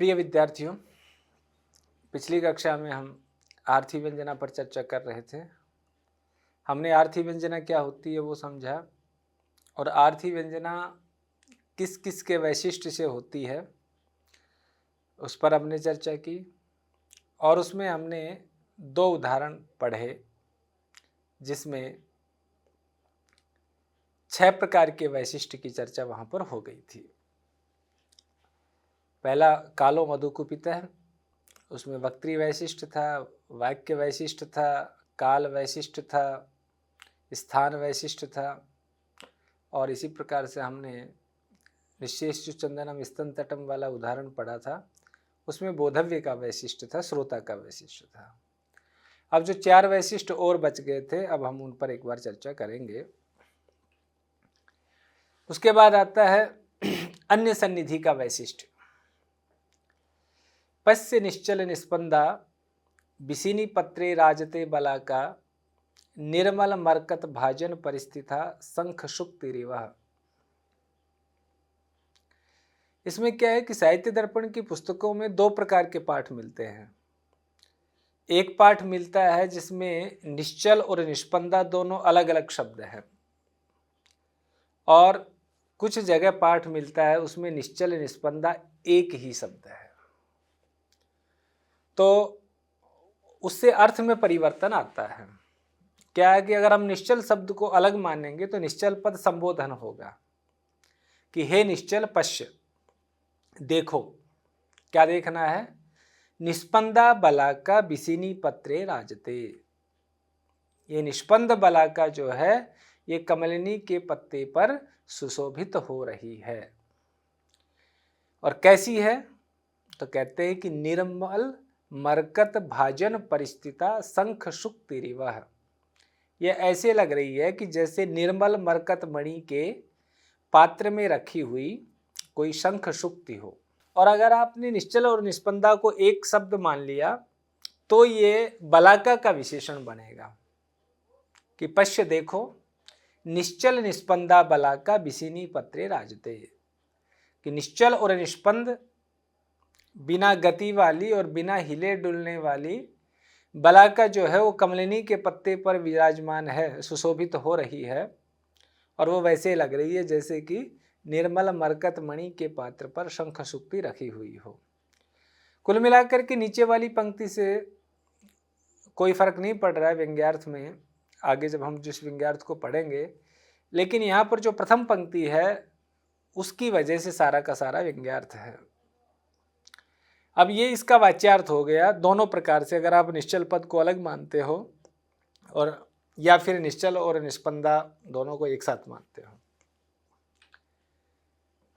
प्रिय विद्यार्थियों, पिछली कक्षा में हम आर्थी व्यंजना पर चर्चा कर रहे थे। हमने आर्थी व्यंजना क्या होती है वो समझा और आर्थी व्यंजना किस किस के वैशिष्ट्य से होती है उस पर हमने चर्चा की और उसमें हमने 2 उदाहरण पढ़े जिसमें 6 प्रकार के वैशिष्ट्य की चर्चा वहाँ पर हो गई थी। पहला कालो मधुकुपितः, उसमें वक्त्री वैशिष्ट्य था, वाक्य वैशिष्ट्य था, काल वैशिष्ट्य था, स्थान वैशिष्ट्य था और इसी प्रकार से हमने निश्चेषु चंदनम स्तन तटम वाला उदाहरण पढ़ा था। उसमें बोधव्य का वैशिष्ट्य था, श्रोता का वैशिष्ट्य था। अब जो 4 वैशिष्ट और बच गए थे, अब हम उन पर एक बार चर्चा करेंगे। उसके बाद आता है अन्य सन्निधि का वैशिष्ट्य। पश्य निश्चल निस्पंदा बिसिनी पत्रे राजते बलाका निर्मल मरकत भाजन परिस्थिता शंख शुक्तिरिवः। इसमें क्या है कि साहित्य दर्पण की पुस्तकों में 2 प्रकार के पाठ मिलते हैं। एक पाठ मिलता है जिसमें निश्चल और निष्पंदा दोनों अलग अलग शब्द हैं और कुछ जगह पाठ मिलता है उसमें निश्चल निष्पंदा एक ही शब्द है, तो उससे अर्थ में परिवर्तन आता है। क्या है कि अगर हम निश्चल शब्द को अलग मानेंगे तो निश्चल पद संबोधन होगा कि हे निश्चल पश्य, देखो। क्या देखना है? निष्पंदा बलाका बिसिनी पत्रे राजते। ये निष्पंद बलाका जो है ये कमलिनी के पत्ते पर सुशोभित हो रही है। और कैसी है? तो कहते हैं कि निर्मल मरकत भाजन परिस्थिता शंख शुक्तिरिवः। ये ऐसे लग रही है कि जैसे निर्मल मरकत मणि के पात्र में रखी हुई कोई शंख शुक्ति हो। और अगर आपने निश्चल और निष्पंदा को एक शब्द मान लिया तो ये बलाका का विशेषण बनेगा कि पश्य, देखो, निश्चल निष्पंदा बलाका बिसिनी पत्रे राजते। कि निश्चल और निष्पंद बिना गति वाली और बिना हिले डुलने वाली बलाका जो है वो कमलिनी के पत्ते पर विराजमान है, सुशोभित हो रही है और वो वैसे लग रही है जैसे कि निर्मल मरकत मणि के पात्र पर शंख शुक्ति रखी हुई हो। कुल मिलाकर के नीचे वाली पंक्ति से कोई फर्क नहीं पड़ रहा है व्यंग्यार्थ में, आगे जब हम जिस व्यंग्यार्थ को पढ़ेंगे, लेकिन यहाँ पर जो प्रथम पंक्ति है उसकी वजह से सारा का सारा व्यंग्यार्थ है। अब ये इसका वाच्यार्थ हो गया दोनों प्रकार से, अगर आप निश्चल पद को अलग मानते हो और या फिर निश्चल और निष्पंदा दोनों को एक साथ मानते हो।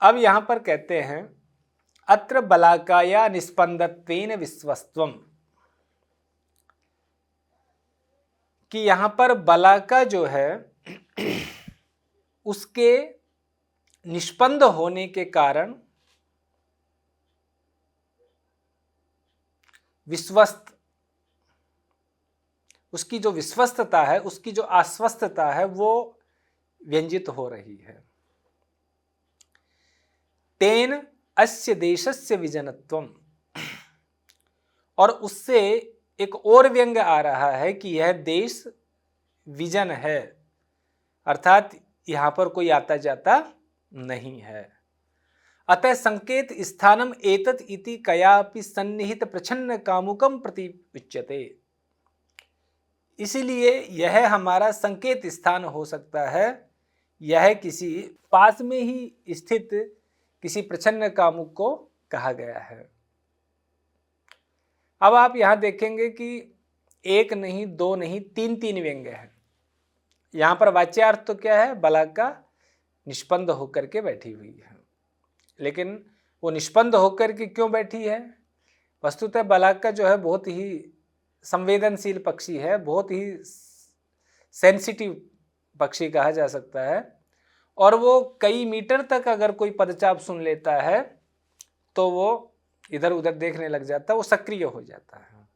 अब यहां पर कहते हैं अत्र बलाकाया निष्पंदत्वेन विश्वस्त्वम, कि यहां पर बलाका जो है उसके निष्पंद होने के कारण विश्वस्त, उसकी जो विश्वस्तता है, उसकी जो आश्वस्तता है वो व्यंजित हो रही है। तेन अस्य देशस्य विजनत्वम, और उससे एक और व्यंग आ रहा है कि यह देश विजन है, अर्थात यहां पर कोई आता जाता नहीं है। अतः संकेत स्थानम एतत् इति कयापि सन्निहित प्रच्छन्न कामुकम प्रति उच्यते। इसीलिए यह हमारा संकेत स्थान हो सकता है, यह किसी पास में ही स्थित किसी प्रच्छन्न कामुक को कहा गया है। अब आप यहां देखेंगे कि 1 नहीं, 2 नहीं, 3 व्यंग्य हैं। यहां पर वाच्यार्थ तो क्या है? बलाका निष्पंद होकर के बैठी हुई है, लेकिन वो निष्पंद होकर के क्यों बैठी है? वस्तुतः बलाका जो है बहुत ही संवेदनशील पक्षी है, बहुत ही सेंसिटिव पक्षी कहा जा सकता है और वो कई मीटर तक अगर कोई पदचाप सुन लेता है तो वो इधर उधर देखने लग जाता है, वो सक्रिय हो जाता है।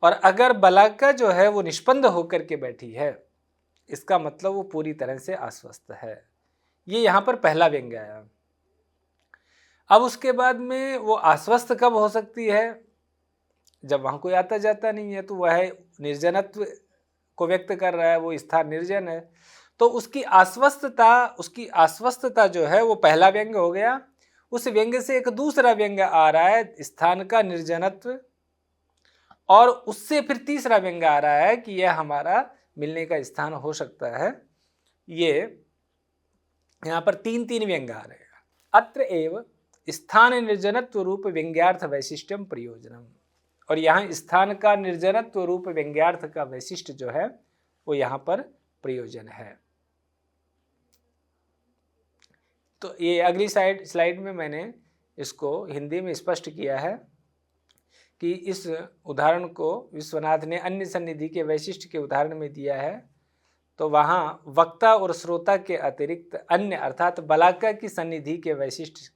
और अगर बलाका जो है वो निष्पंद होकर के बैठी है, इसका मतलब वो पूरी तरह से आश्वस्त है। ये यहाँ पर पहला व्यंग्य आया। अब उसके बाद में वो आश्वस्त कब हो सकती है? जब वहाँ कोई आता जाता नहीं है, तो वह निर्जनत्व को व्यक्त कर रहा है, वो स्थान निर्जन है, तो उसकी आश्वस्तता जो है वो पहला व्यंग हो गया। उस व्यंग से एक दूसरा व्यंग आ रहा है स्थान का निर्जनत्व, और उससे फिर तीसरा व्यंग आ रहा है कि यह हमारा मिलने का स्थान हो सकता है। ये यहाँ पर तीन तीन व्यंग आ रहे हैं। अत्र एव स्थान निर्जनत्व रूप व्यंग्यार्थ वैशिष्ट्यम प्रयोजनम, और यहाँ स्थान का निर्जनत्व रूप व्यंग्यार्थ का वैशिष्ट्य जो है वो यहाँ पर प्रयोजन है। तो ये अगली स्लाइड में मैंने इसको हिंदी में स्पष्ट किया है कि इस उदाहरण को विश्वनाथ ने अन्य सन्निधि के वैशिष्ट्य के उदाहरण में दिया है। तो वहाँ वक्ता और श्रोता के अतिरिक्त अन्य अर्थात बलाका की सन्निधि के वैशिष्ट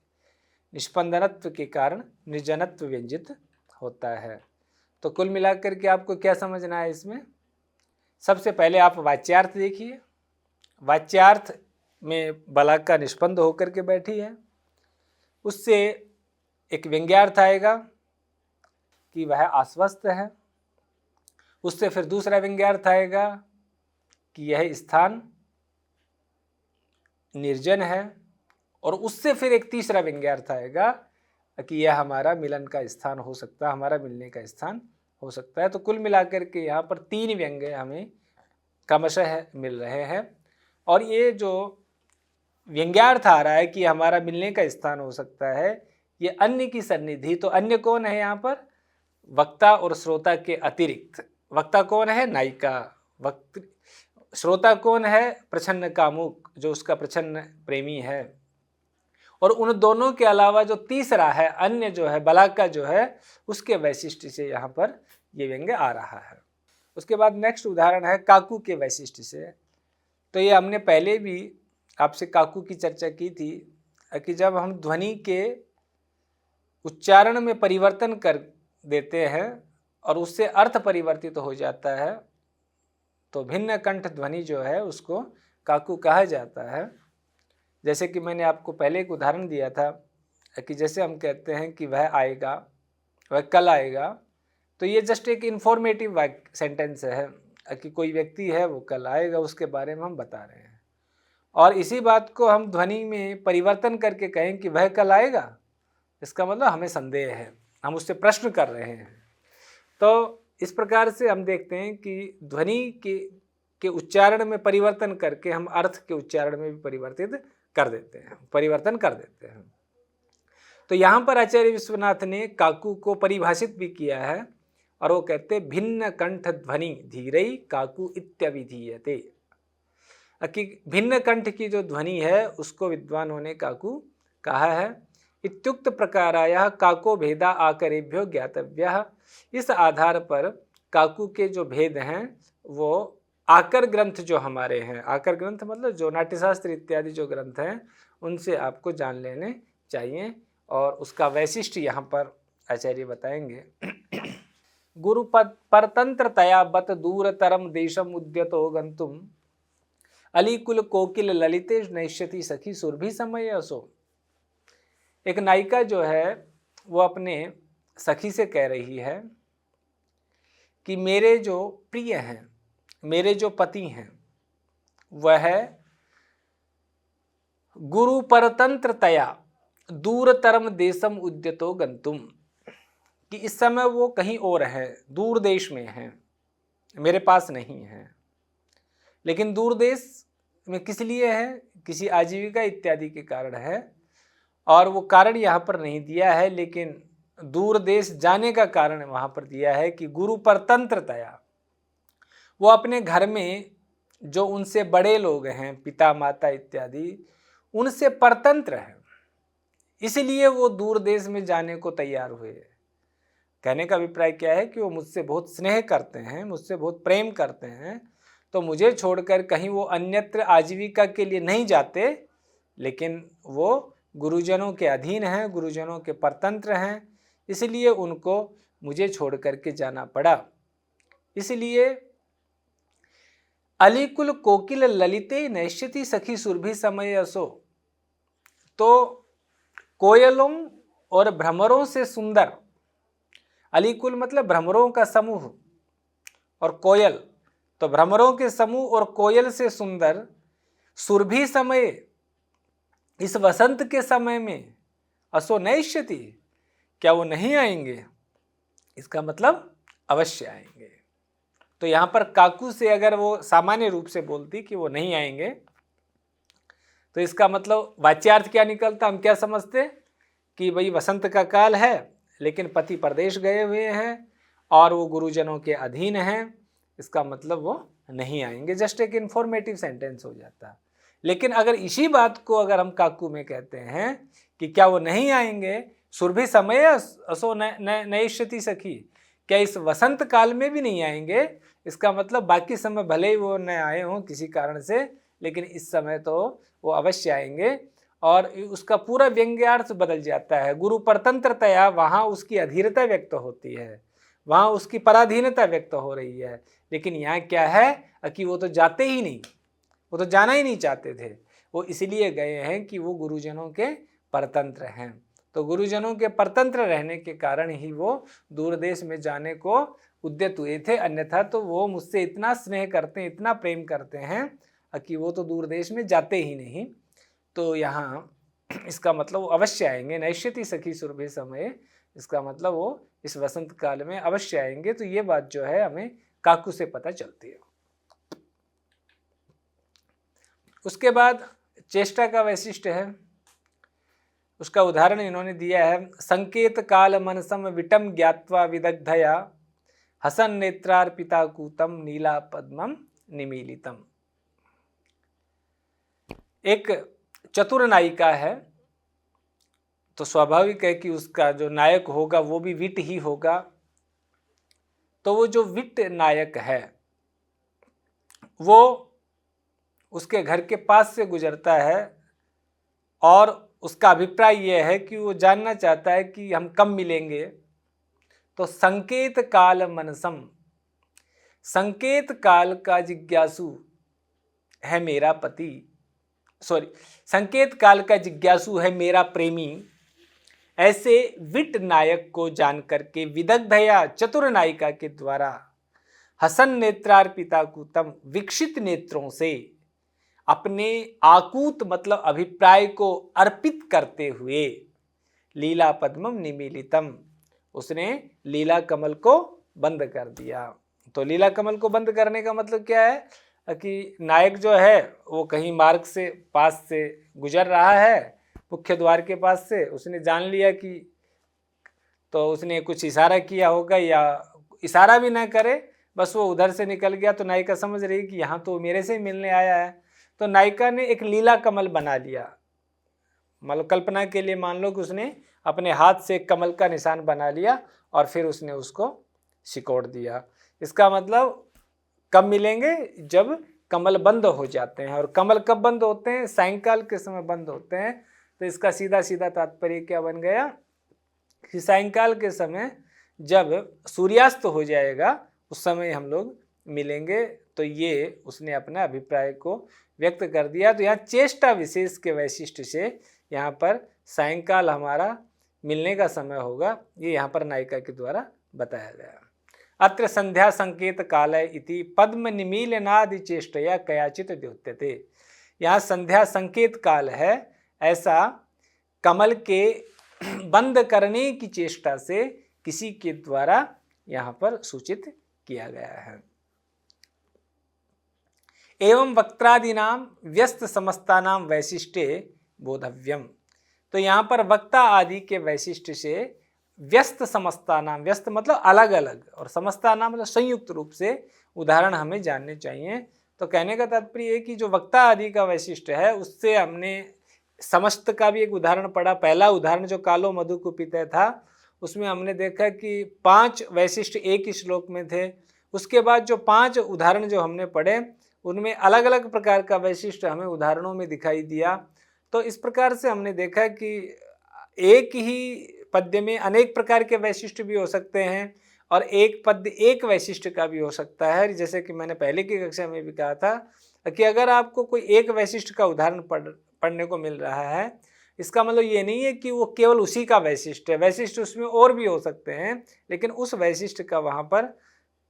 निष्पंदनत्व के कारण निर्जनत्व व्यंजित होता है। तो कुल मिलाकर के आपको क्या समझना है इसमें? सबसे पहले आप वाच्यार्थ देखिए। वाच्यार्थ में बलाका निष्पंद होकर के बैठी है, उससे एक व्यंग्यार्थ आएगा कि वह आश्वस्त है, उससे फिर दूसरा व्यंग्यार्थ आएगा कि यह स्थान निर्जन है, और उससे फिर एक तीसरा व्यंग्यार्थ आएगा कि यह हमारा मिलन का स्थान हो सकता है, हमारा मिलने का स्थान हो सकता है। तो कुल मिलाकर के यहाँ पर तीन व्यंग हमें क्रमशः मिल रहे हैं, और ये जो व्यंग्यार्थ आ रहा है कि हमारा मिलने का स्थान हो सकता है, ये अन्य की सन्निधि। तो अन्य कौन है यहाँ पर? वक्ता और श्रोता के अतिरिक्त। वक्ता कौन है? नायिका। श्रोता कौन है? प्रछन्न कामुक, जो उसका प्रछन्न प्रेमी है। और उन दोनों के अलावा जो तीसरा है अन्य जो है बलाका जो है, उसके वैशिष्ट्य से यहाँ पर ये व्यंग आ रहा है। उसके बाद नेक्स्ट उदाहरण है काकू के वैशिष्ट्य से। तो ये हमने पहले भी आपसे काकू की चर्चा की थी कि जब हम ध्वनि के उच्चारण में परिवर्तन कर देते हैं और उससे अर्थ परिवर्तित हो जाता है, तो भिन्न कंठ ध्वनि जो है उसको काकू कहा जाता है। जैसे कि मैंने आपको पहले एक उदाहरण दिया था कि जैसे हम कहते हैं कि वह आएगा, वह कल आएगा, तो ये जस्ट एक इन्फॉर्मेटिव सेंटेंस है कि कोई व्यक्ति है वो कल आएगा, उसके बारे में हम बता रहे हैं। और इसी बात को हम ध्वनि में परिवर्तन करके कहें कि वह कल आएगा, इसका मतलब हमें संदेह है, हम उससे प्रश्न कर रहे हैं। तो इस प्रकार से हम देखते हैं कि ध्वनि के उच्चारण में परिवर्तन करके हम अर्थ के उच्चारण में भी परिवर्तन कर देते हैं। तो यहाँ पर आचार्य विश्वनाथ ने काकू को परिभाषित भी किया है, और वो कहते भिन्न कंठ ध्वनि धीरई काकू इत्यभिधीयते, कि भिन्न कंठ की जो ध्वनि है उसको विद्वानों ने काकू कहा है। इत्युक्त प्रकारायः काको भेदा आकरेभ्यो ज्ञातव्यः, इस आधार पर काकू के जो भेद हैं वो आकर ग्रंथ जो हमारे हैं, आकर ग्रंथ मतलब जो नाट्यशास्त्र इत्यादि जो ग्रंथ हैं उनसे आपको जान लेने चाहिए, और उसका वैशिष्ट यहाँ पर आचार्य बताएंगे। गुरु परतंत्रतया बत दूरतरम देशम उद्यतो गंतुम अलीकुल कोकिल ललिते नैष्यति सखी सुरभि समय असो। एक नायिका जो है वो अपने सखी से कह रही है कि मेरे जो प्रिय हैं, मेरे जो पति हैं, वह गुरु परतंत्रतया दूरतरम देशम उद्यतो गंतुम, कि इस समय वो कहीं और है, दूर देश में हैं, मेरे पास नहीं है। लेकिन दूर देश में किस लिए है? किसी आजीविका इत्यादि के कारण है, और वो कारण यहाँ पर नहीं दिया है, लेकिन दूर देश जाने का कारण वहाँ पर दिया है कि गुरु परतंत्रतया, वो अपने घर में जो उनसे बड़े लोग हैं, पिता माता इत्यादि, उनसे परतंत्र हैं, इसलिए वो दूर देश में जाने को तैयार हुए। कहने का अभिप्राय क्या है कि वो मुझसे बहुत स्नेह करते हैं, मुझसे बहुत प्रेम करते हैं, तो मुझे छोड़कर कहीं वो अन्यत्र आजीविका के लिए नहीं जाते, लेकिन वो गुरुजनों के अधीन हैं, गुरुजनों के परतंत्र हैं, इसलिए उनको मुझे छोड़ करके जाना पड़ा। इसलिए अलीकुल कोकिल ललिते नैष्यति सखी सुरभि समय असो, तो कोयलों और भ्रमरों से सुंदर, अलीकुल मतलब भ्रमरों का समूह, और कोयल तो भ्रमरों के समूह और कोयल से सुंदर, सुरभि समय, इस वसंत के समय में, असो नैष्यति, क्या वो नहीं आएंगे? इसका मतलब अवश्य आएंगे। तो यहाँ पर काकू से अगर वो सामान्य रूप से बोलती कि वो नहीं आएंगे, तो इसका मतलब वाच्यार्थ क्या निकलता? हम क्या समझते कि भाई वसंत का काल है, लेकिन पति परदेश गए हुए हैं और वो गुरुजनों के अधीन हैं, इसका मतलब वो नहीं आएंगे। जस्ट एक इंफॉर्मेटिव सेंटेंस हो जाता। लेकिन अगर इसी बात को अगर हम काकू में कहते हैं कि क्या वो नहीं आएंगे, सुरभि समय असो नैष्यति सखी, क्या इस वसंत काल में भी नहीं आएंगे, इसका मतलब बाकी समय भले ही वो न आए हों किसी कारण से, लेकिन इस समय तो वो अवश्य आएंगे। और उसका पूरा व्यंग्यार्थ बदल जाता है। गुरु परतंत्रतया, वहाँ उसकी अधीरता व्यक्त होती है, वहाँ उसकी पराधीनता व्यक्त हो रही है। लेकिन यहाँ क्या है कि वो तो जाते ही नहीं, वो तो जाना ही नहीं चाहते थे। वो इसलिए गए हैं कि वो गुरुजनों के परतंत्र हैं। तो गुरुजनों के परतंत्र रहने के कारण ही वो दूर देश में जाने को उद्यत हुए थे। अन्यथा तो वो मुझसे इतना स्नेह करते हैं, इतना प्रेम करते हैं कि वो तो दूर देश में जाते ही नहीं। तो यहाँ इसका मतलब वो अवश्य आएंगे। नैष्यति सखी सुरभि समय, इसका मतलब वो इस वसंत काल में अवश्य आएंगे। तो ये बात जो है हमें काकू से पता चलती है। उसके बाद चेष्टा का वैशिष्ट है, उसका उदाहरण इन्होंने दिया है। संकेत काल मनसम विटम ज्ञात्वा विदग्धया, हसन नेत्रार्पिता कूतम नीला पद्मम निमीलितम। एक चतुर नायिका है, तो स्वाभाविक है कि उसका जो नायक होगा वो भी विट ही होगा। तो वो जो विट नायक है वो उसके घर के पास से गुजरता है और उसका अभिप्राय यह है कि वो जानना चाहता है कि हम कब मिलेंगे। तो संकेत काल मनसम, संकेत काल का जिज्ञासु है मेरा पति, संकेत काल का जिज्ञासु है मेरा प्रेमी। ऐसे विट नायक को जानकर के विदग्धया, चतुर नायिका के द्वारा, हसन नेत्रार्पिता कूतम, विकसित नेत्रों से अपने आकूत मतलब अभिप्राय को अर्पित करते हुए, लीला पद्मम निमीलितम, उसने लीला कमल को बंद कर दिया। तो लीला कमल को बंद करने का मतलब क्या है कि नायक जो है वो कहीं मार्ग से पास से गुजर रहा है, मुख्य द्वार के पास से, उसने जान लिया कि, तो उसने कुछ इशारा किया होगा या इशारा भी ना करे, बस वो उधर से निकल गया। तो नायिका समझ रही कि यहाँ तो मेरे से ही मिलने आया है। तो नायिका ने एक लीला कमल बना लिया। मतलब कल्पना के लिए मान लो कि उसने अपने हाथ से एक कमल का निशान बना लिया और फिर उसने उसको सिकोड़ दिया। इसका मतलब कब मिलेंगे? जब कमल बंद हो जाते हैं। और कमल कब बंद होते हैं? सायंकाल के समय बंद होते हैं। तो इसका सीधा सीधा तात्पर्य क्या बन गया कि सायंकाल के समय जब सूर्यास्त हो जाएगा उस समय हम लोग मिलेंगे। तो ये उसने अपना अभिप्राय को व्यक्त कर दिया। तो यहाँ चेष्टा विशेष के वैशिष्ट से यहाँ पर सायंकाल हमारा मिलने का समय होगा, ये यहाँ पर नायिका के द्वारा बताया गया। अत्र संध्या संकेत काल इति पद्म निमीलनादि चेष्टया कयाचित द्योत्यते। यहाँ संध्या संकेत काल है, ऐसा कमल के बंद करने की चेष्टा से किसी के द्वारा यहाँ पर सूचित किया गया है। एवं वक्त्रादीनाम व्यस्त समस्तानाम वैशिष्टे बोधव्यम। तो यहाँ पर वक्ता आदि के वैशिष्ट से व्यस्त समस्तानाम, व्यस्त मतलब अलग अलग, और समस्तानाम मतलब संयुक्त रूप से उदाहरण हमें जानने चाहिए। तो कहने का तात्पर्य है कि जो वक्ता आदि का वैशिष्ट है उससे हमने समस्त का भी एक उदाहरण पढ़ा। पहला उदाहरण जो कालो मधु कुपितः था उसमें हमने देखा कि 5 वैशिष्ट एक ही श्लोक में थे। उसके बाद जो 5 उदाहरण जो हमने पढ़े उनमें अलग अलग प्रकार का वैशिष्ट हमें उदाहरणों में दिखाई दिया। तो इस प्रकार से हमने देखा कि एक ही पद्य में अनेक प्रकार के वैशिष्ट भी हो सकते हैं और एक पद्य एक वैशिष्ट का भी हो सकता है। जैसे कि मैंने पहले की कक्षा में भी कहा था कि अगर आपको कोई एक वैशिष्ट का उदाहरण पढ़ने को मिल रहा है, इसका मतलब ये नहीं है कि वो केवल उसी का वैशिष्ट है, वैशिष्ट उसमें और भी हो सकते हैं, लेकिन उस वैशिष्ट का वहाँ पर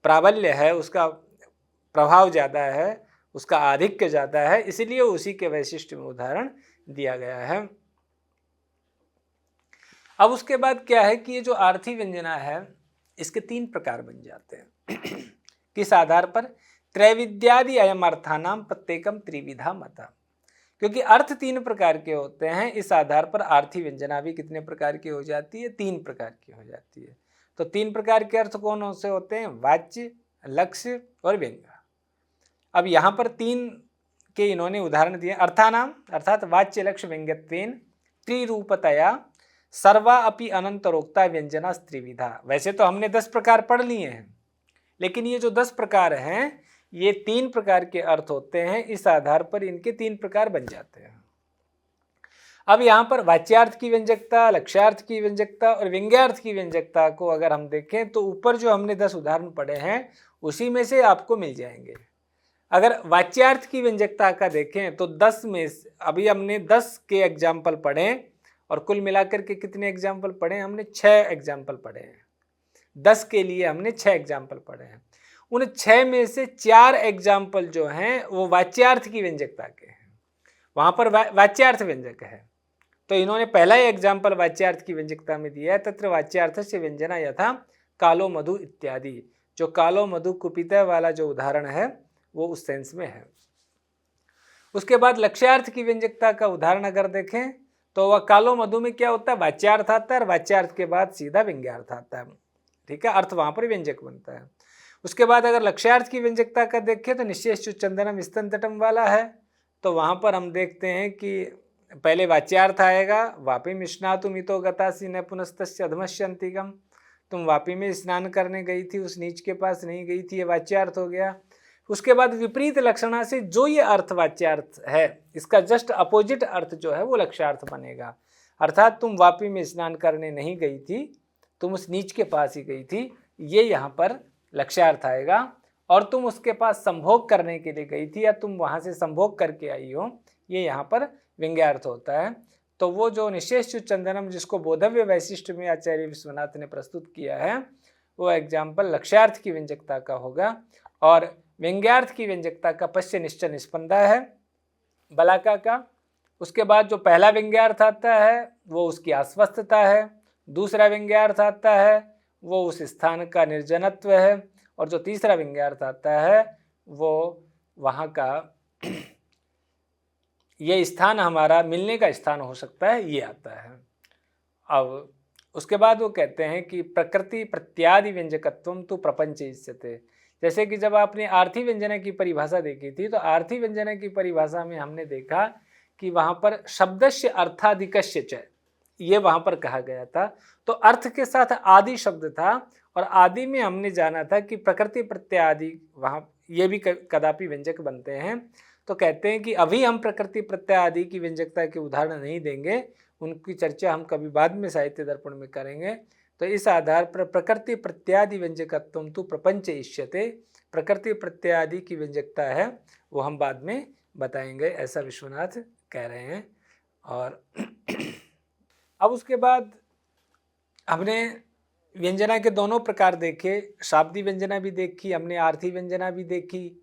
प्राबल्य है, उसका प्रभाव ज़्यादा है, उसका आधिक्य ज़्यादा है, इसीलिए उसी के वैशिष्ट में उदाहरण दिया गया है। अब उसके बाद क्या है कि ये जो आर्थी व्यंजना है इसके 3 प्रकार बन जाते हैं। किस आधार पर? त्रैविद्यादि अयम अर्थानाम प्रत्येकम त्रिविधा मता। क्योंकि अर्थ 3 प्रकार के होते हैं, इस आधार पर आर्थी व्यंजना भी कितने प्रकार की हो जाती है? 3 प्रकार की हो जाती है। तो 3 प्रकार के अर्थ कौन से होते हैं? वाच्य, लक्ष्य और व्यंग्य। अब यहाँ पर 3 के इन्होंने उदाहरण दिए। अर्थानाम अर्थात वाच्य, लक्ष्य, व्यंग्यत्वेन त्रिरूपतया सर्वा अपि अनंतरोक्ता व्यंजना त्रिविधा। वैसे तो हमने 10 प्रकार पढ़ लिए हैं, लेकिन ये जो 10 प्रकार हैं ये 3 प्रकार के अर्थ होते हैं, इस आधार पर इनके 3 प्रकार बन जाते हैं। अब यहाँ पर वाच्यार्थ की व्यंजकता, लक्ष्यार्थ की व्यंजकता और व्यंग्यार्थ की व्यंजकता को अगर हम देखें तो ऊपर जो हमने 10 उदाहरण पढ़े हैं उसी में से आपको मिल जाएंगे। अगर वाच्यार्थ की व्यंजकता का देखें तो 10 में अभी हमने 10 के एग्जाम्पल पढ़े और कुल मिलाकर के कितने एग्जाम्पल पढ़े? हमने 6 एग्जाम्पल पढ़े हैं। 10 के लिए हमने 6 एग्जाम्पल पढ़े हैं। उन 6 में से 4 एग्जाम्पल जो हैं वो वाच्यार्थ की व्यंजकता के हैं, वहाँ पर वाच्यार्थ व्यंजक है। तो इन्होंने पहला ही एग्जाम्पल वाच्यार्थ की व्यंजकता में दिया है, तत्र वाच्यार्थ से व्यंजना यथा कालो मधु इत्यादि। जो कालो मधु कुपिता वाला जो उदाहरण है वो उस सेंस में है। उसके बाद लक्ष्यार्थ की व्यंजकता का उदाहरण अगर देखें तो वह कालो मधु में क्या होता है? वाच्यार्थ आता है और वाच्यार्थ के बाद सीधा व्यंग्यार्थ आता है। ठीक है, अर्थ वहां पर व्यंजक बनता है। उसके बाद अगर लक्ष्यार्थ की व्यंजकता का देखें तो निश्चेष चंदनम स्तन तटम वाला है, तो वहां पर हम देखते हैं कि पहले वाच्यार्थ आएगा, वापी मिश्नातु मितो गतासी न पुनस्तस्य अधमस्य अंतिकम। तुम वापी में स्नान करने गई थी, उस नीच के पास नहीं गई थी, ये वाच्यार्थ हो गया। उसके बाद विपरीत लक्षणा से जो ये अर्थ वाच्यार्थ है इसका जस्ट अपोजिट अर्थ जो है वो लक्ष्यार्थ बनेगा। अर्थात तुम वापी में स्नान करने नहीं गई थी, तुम उस नीच के पास ही गई थी, ये यहाँ पर लक्ष्यार्थ आएगा। और तुम उसके पास संभोग करने के लिए गई थी या तुम वहाँ से संभोग करके आई हो, ये यहाँ पर व्यंग्यार्थ होता है। तो वो जो निशेष चंदनम जिसको बोधव्य वैशिष्ट में आचार्य विश्वनाथ ने प्रस्तुत किया है वो एग्जाम्पल लक्ष्यार्थ की व्यंजकता का होगा। और व्यंग्यार्थ की व्यंजकता का पश्य निश्चय निष्पंदा है बलाका का। उसके बाद जो पहला व्यंग्यार्थ आता है वो उसकी अस्वस्थता है, दूसरा व्यंग्यार्थ आता है वो उस स्थान का निर्जनत्व है, और जो तीसरा व्यंग्यार्थ आता है वो वहाँ का ये स्थान हमारा मिलने का स्थान हो सकता है, ये आता है। अब उसके बाद वो कहते हैं कि प्रकृति प्रत्यादि व्यंजकत्वम तो प्रपंच इष्यते। जैसे कि जब आपने आर्थी व्यंजना की परिभाषा देखी थी तो आर्थी व्यंजना की परिभाषा में हमने देखा कि वहाँ पर शब्दस्य अर्थाधिकस्य च, ये वहाँ पर कहा गया था। तो अर्थ के साथ आदि शब्द था और आदि में हमने जाना था कि प्रकृति प्रत्यादि वहाँ ये भी कदापि व्यंजक बनते हैं। तो कहते हैं कि अभी हम प्रकृति प्रत्यादि की व्यंजकता के उदाहरण नहीं देंगे, उनकी चर्चा हम कभी बाद में साहित्य दर्पण में करेंगे। तो इस आधार पर प्रकृति प्रत्यादि व्यंजकत्वम तो प्रपंच इष्यते, प्रकृति प्रत्यादि की व्यंजकता है वो हम बाद में बताएंगे, ऐसा विश्वनाथ कह रहे हैं। और अब उसके बाद हमने व्यंजना के दोनों प्रकार देखे, शाब्दी व्यंजना भी देखी हमने, आर्थी व्यंजना भी देखी,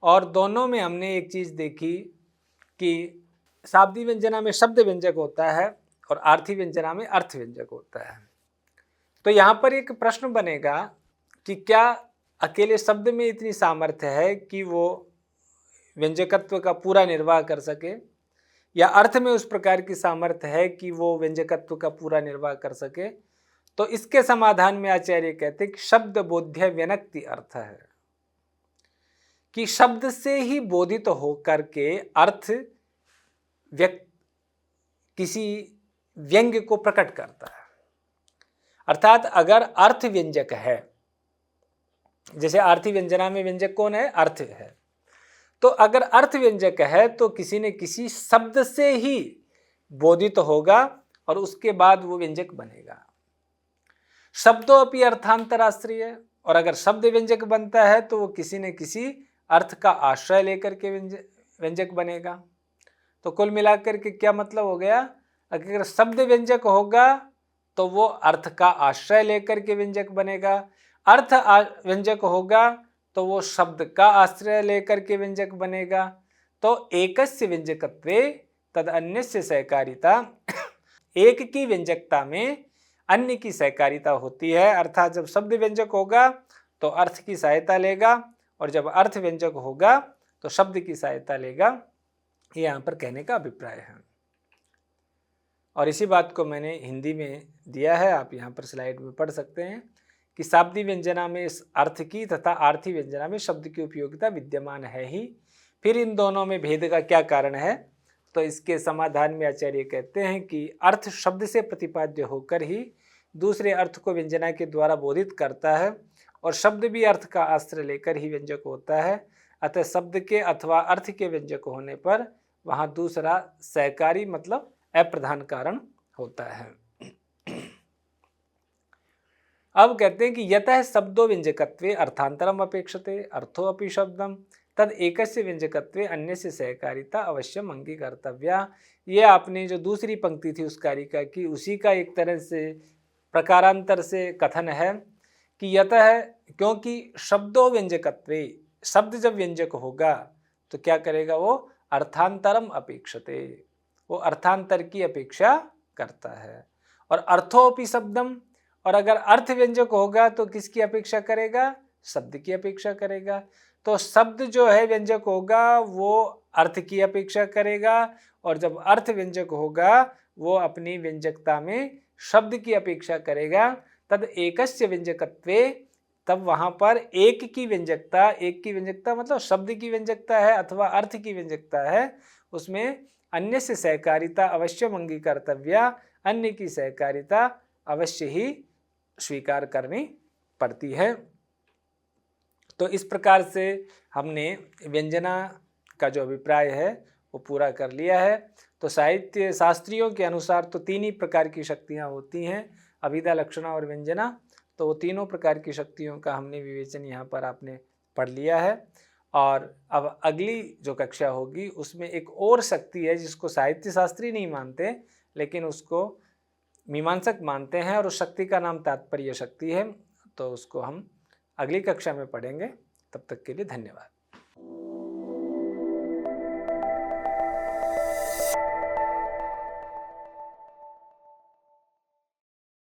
और दोनों में हमने एक चीज़ देखी कि शाब्दी व्यंजना में शब्द व्यंजक होता है और आर्थी व्यंजना में अर्थ व्यंजक होता है। तो यहाँ पर एक प्रश्न बनेगा कि क्या अकेले शब्द में इतनी सामर्थ्य है कि वो व्यंजकत्व का पूरा निर्वाह कर सके, या अर्थ में उस प्रकार की सामर्थ्य है कि वो व्यंजकत्व का पूरा निर्वाह कर सके? तो इसके समाधान में आचार्य कहते हैं कि शब्द बोध्य व्यनक्ति अर्थ है, कि शब्द से ही बोधित होकर के अर्थ किसी व्यंग्य को प्रकट करता है। अर्थात अगर अर्थ व्यंजक है, जैसे आर्थी व्यंजना में व्यंजक कौन है? अर्थ है। तो अगर अर्थ व्यंजक है तो किसी न किसी शब्द से ही बोधित होगा और उसके बाद वो व्यंजक बनेगा। शब्दों अपि अर्थांतराश्रय, और अगर शब्द व्यंजक बनता है तो वो किसी न किसी अर्थ का आश्रय लेकर के व्यंजक बनेगा। तो कुल मिलाकर के क्या मतलब हो गया? अगर शब्द व्यंजक होगा तो वो अर्थ का आश्रय लेकर के व्यंजक बनेगा, अर्थ व्यंजक होगा तो वो शब्द का आश्रय लेकर के व्यंजक बनेगा। तो एकस्य व्यंजकत्वे तद अन्यस्य सहकारिता, एक की व्यंजकता में अन्य की सहकारिता होती है। अर्थात जब शब्द व्यंजक होगा तो अर्थ की सहायता लेगा, और जब अर्थ व्यंजक होगा तो शब्द की सहायता लेगा। ये यहाँ पर कहने का अभिप्राय है, और इसी बात को मैंने हिंदी में दिया है, आप यहाँ पर स्लाइड में पढ़ सकते हैं कि शाब्दी व्यंजना में अर्थ की तथा आर्थी व्यंजना में शब्द की उपयोगिता विद्यमान है ही, फिर इन दोनों में भेद का क्या कारण है। तो इसके समाधान में आचार्य कहते हैं कि अर्थ शब्द से प्रतिपाद्य होकर ही दूसरे अर्थ को व्यंजना के द्वारा बोधित करता है, और शब्द भी अर्थ का आश्रय लेकर ही व्यंजक होता है। अतः शब्द के अथवा अर्थ के व्यंजक होने पर वहाँ दूसरा सहकारी मतलब अप्रधान कारण होता है। अब कहते हैं कि यतः शब्दो व्यंजकत्वे अर्थांतरम अपेक्षते अर्थो अपि शब्दम तद एकस्य व्यंजकत्वे अन्यस्य सहकारिता अवश्यम अंगीकर्तव्या। ये आपने जो दूसरी पंक्ति थी उस कारिका की, उसी का एक तरह से प्रकारांतर से कथन है कि यतः, क्योंकि शब्दो व्यंजकत्वे, शब्द जब व्यंजक होगा तो क्या करेगा वो, अर्थांतरम अपेक्षते, वो अर्थांतर की अपेक्षा करता है। और अर्थोपि शब्दम, और अगर अर्थ व्यंजक होगा तो किसकी अपेक्षा करेगा, शब्द की अपेक्षा करेगा। तो शब्द जो है व्यंजक होगा वो अर्थ की अपेक्षा करेगा, और जब अर्थ व्यंजक होगा वो अपनी व्यंजकता में शब्द की अपेक्षा करेगा। तद एकस्य व्यंजकत्वे, तब वहाँ पर एक की व्यंजकता, एक की व्यंजकता मतलब शब्द की व्यंजकता है अथवा अर्थ की व्यंजकता है, उसमें अन्य से सहकारिता अवश्यम अंगीकर्तव्या, अन्य की सहकारिता अवश्य ही स्वीकार करनी पड़ती है। तो इस प्रकार से हमने व्यंजना का जो अभिप्राय है वो पूरा कर लिया है। तो साहित्य शास्त्रियों के अनुसार तो तीन ही प्रकार की शक्तियाँ होती हैं, अभिधा, लक्षणा और व्यंजना। तो वो तीनों प्रकार की शक्तियों का हमने विवेचन यहाँ पर आपने पढ़ लिया है। और अब अगली जो कक्षा होगी उसमें एक और शक्ति है जिसको साहित्य शास्त्री नहीं मानते, लेकिन उसको मीमांसक मानते हैं, और उस शक्ति का नाम तात्पर्य शक्ति है। तो उसको हम अगली कक्षा में पढ़ेंगे। तब तक के लिए धन्यवाद।